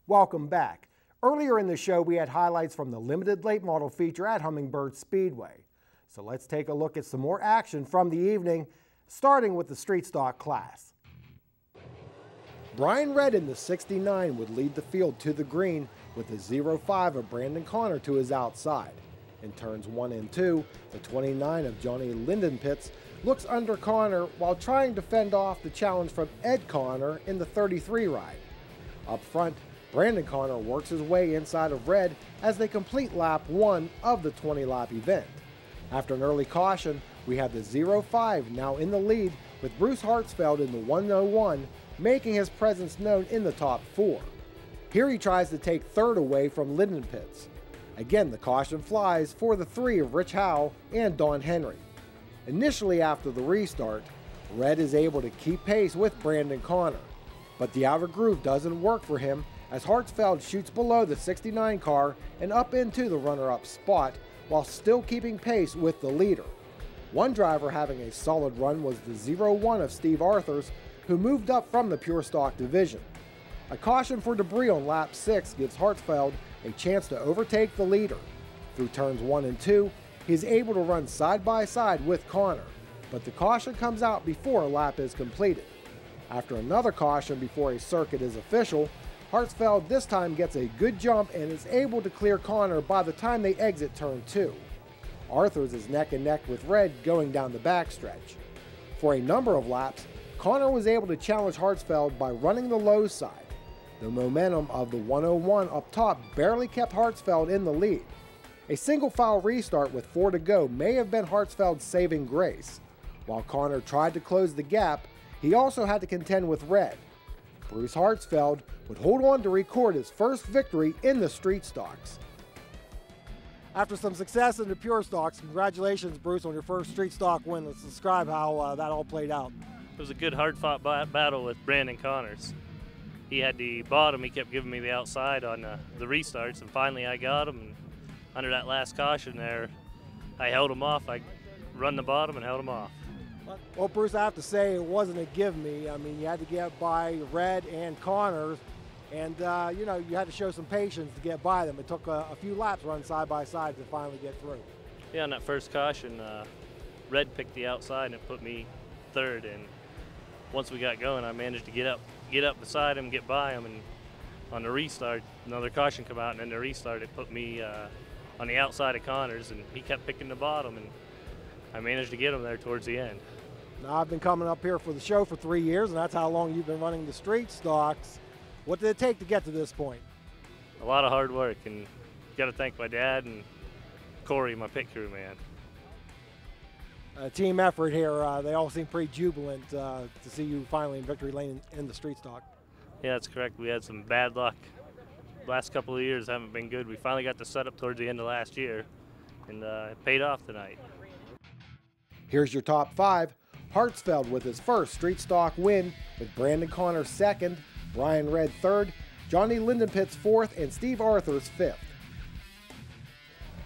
Welcome back. Earlier in the show, we had highlights from the limited late model feature at Hummingbird Speedway. So let's take a look at some more action from the evening, starting with the street stock class. Brian Redd in the 69 would lead the field to the green with the 05 of Brandon Connor to his outside. In turns 1 and 2, the 29 of Johnny Lindenpitz looks under Connor while trying to fend off the challenge from Ed Connor in the 33 ride. Up front, Brandon Connor works his way inside of Redd as they complete lap 1 of the 20-lap event. After an early caution, we have the 05 now in the lead with Bruce Hartsfeld in the 101 making his presence known in the top 4. Here he tries to take third away from Lindenpitz. Again, the caution flies for the 3 of Rich Howe and Don Henry. Initially after the restart, Redd is able to keep pace with Brandon Connor, but the outer groove doesn't work for him as Hartsfeld shoots below the 69 car and up into the runner-up spot while still keeping pace with the leader. One driver having a solid run was the 01 of Steve Arthurs, who moved up from the pure stock division. A caution for debris on lap 6 gives Hartsfeld a chance to overtake the leader. Through turns 1 and 2, he is able to run side by side with Connor, but the caution comes out before a lap is completed. After another caution before a circuit is official, Hartsfeld this time gets a good jump and is able to clear Connor by the time they exit turn 2. Arthurs is neck and neck with Redd going down the backstretch. For a number of laps, Connor was able to challenge Hartsfeld by running the low side. The momentum of the 101 up top barely kept Hartsfeld in the lead. A single foul restart with 4 to go may have been Hartsfeld's saving grace. While Connor tried to close the gap, he also had to contend with Redd. Bruce Hartsfeld would hold on to record his first victory in the street stocks. After some success in the pure stocks, congratulations, Bruce, on your first street stock win. Let's describe how that all played out. It was a good hard-fought battle with Brandon Connors. He had the bottom, he kept giving me the outside on the restarts, and finally I got him. And under that last caution there, I held him off. I run the bottom and held him off. Well, Bruce, I have to say it wasn't a give me. I mean, you had to get by Redd and Connors, and you know, you had to show some patience to get by them. It took a few laps run side by side to finally get through. Yeah, on that first caution, Redd picked the outside and it put me third. And once we got going, I managed to get up beside him, get by him, and on the restart, another caution come out, and then the restart, it put me on the outside of Connors, and he kept picking the bottom, and I managed to get him there towards the end. Now, I've been coming up here for the show for 3 years, and that's how long you've been running the street stocks. What did it take to get to this point? A lot of hard work, and got to thank my dad and Corey, my pit crew, man. Team effort here. They all seem pretty jubilant to see you finally in victory lane in the street stock. Yeah, that's correct. We had some bad luck. Last couple of years haven't been good. We finally got the setup towards the end of last year, and it paid off tonight. Here's your top 5. Hartsfeld with his first street stock win, with Brandon Connor second, Brian Redd third, Johnny Lindenpitz fourth, and Steve Arthurs fifth.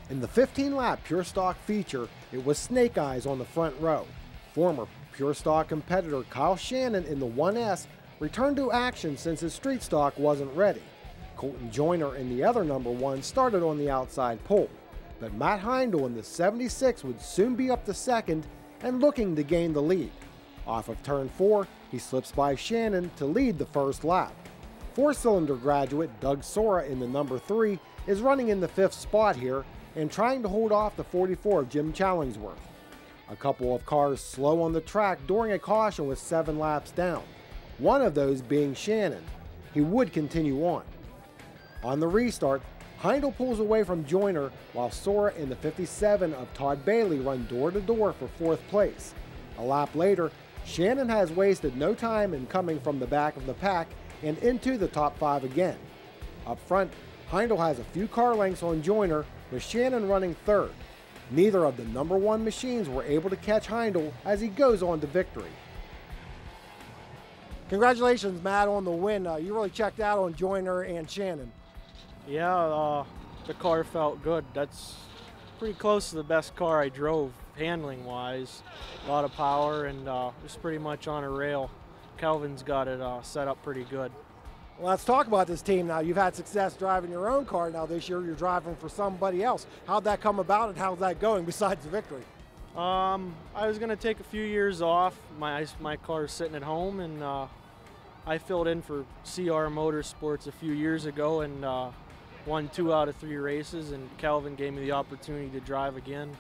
In the 15-lap Pure Stock feature, it was Snake Eyes on the front row. Former Pure Stock competitor Kyle Shannon in the 1S returned to action since his street stock wasn't ready. Colton Joyner in the other number 1 started on the outside pole, but Matt Heindel in the 76 would soon be up to second and looking to gain the lead. Off of turn 4, he slips by Shannon to lead the first lap. 4-cylinder graduate Doug Sora in the number 3 is running in the 5th spot here and trying to hold off the 44 of Jim Challingsworth. A couple of cars slow on the track during a caution with 7 laps down, one of those being Shannon. He would continue on. On the restart, Heindel pulls away from Joyner while Sora and the 57 of Todd Bailey run door-to-door for 4th place. A lap later, Shannon has wasted no time in coming from the back of the pack and into the top 5 again. Up front, Heindel has a few car lengths on Joyner, with Shannon running third. Neither of the number 1 machines were able to catch Heindel as he goes on to victory. Congratulations, Matt, on the win. You really checked out on Joyner and Shannon. Yeah, the car felt good. That's pretty close to the best car I drove, handling-wise. A lot of power, and it's pretty much on a rail. Calvin's got it set up pretty good. Well, let's talk about this team now. You've had success driving your own car. Now this year you're driving for somebody else. How'd that come about and how's that going besides the victory? I was going to take a few years off. My car is sitting at home, and I filled in for CR Motorsports a few years ago and won 2 out of 3 races, and Calvin gave me the opportunity to drive again.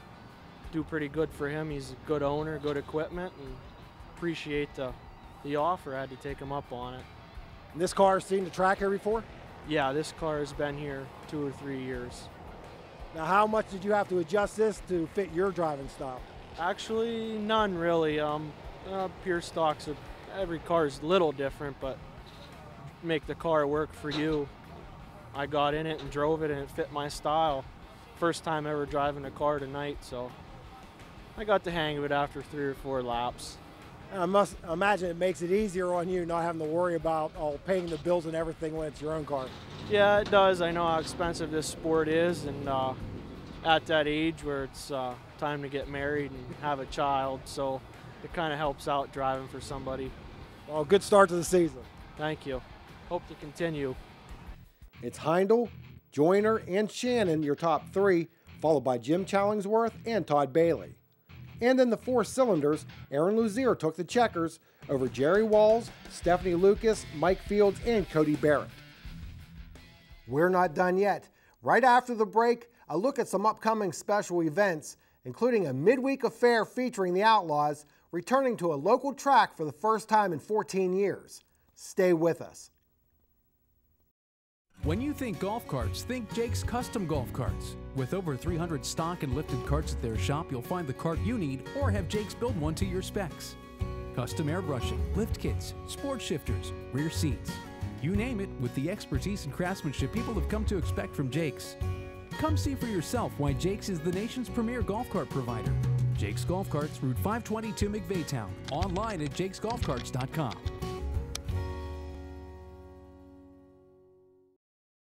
Do pretty good for him. He's a good owner, good equipment, and appreciate the offer. I had to take him up on it. And this car has seen the track here before? Yeah, this car has been here 2 or 3 years. Now how much did you have to adjust this to fit your driving style? Actually, none really. Pure stocks, every car is a little different, but make the car work for you. I got in it and drove it and it fit my style. First time ever driving a car tonight, so I got the hang of it after 3 or 4 laps. I must imagine it makes it easier on you not having to worry about paying the bills and everything when it's your own car. Yeah, it does. I know how expensive this sport is, and at that age where it's time to get married and have a child, so it kind of helps out driving for somebody. Well, good start to the season. Thank you. Hope to continue. It's Heindel, Joyner, and Shannon, your top 3, followed by Jim Challingsworth and Todd Bailey. And in the 4 cylinders, Aaron Luzier took the checkers over Jerry Walls, Stephanie Lucas, Mike Fields, and Cody Barrett. We're not done yet. Right after the break, a look at some upcoming special events, including a midweek affair featuring the Outlaws, returning to a local track for the first time in 14 years. Stay with us. When you think golf carts, think Jake's Custom Golf Carts. With over 300 stock and lifted carts at their shop, you'll find the cart you need or have Jake's build one to your specs. Custom airbrushing, lift kits, sport shifters, rear seats. You name it, with the expertise and craftsmanship people have come to expect from Jake's. Come see for yourself why Jake's is the nation's premier golf cart provider. Jake's Golf Carts, Route 522 McVeigh Town. Online at jakesgolfcarts.com.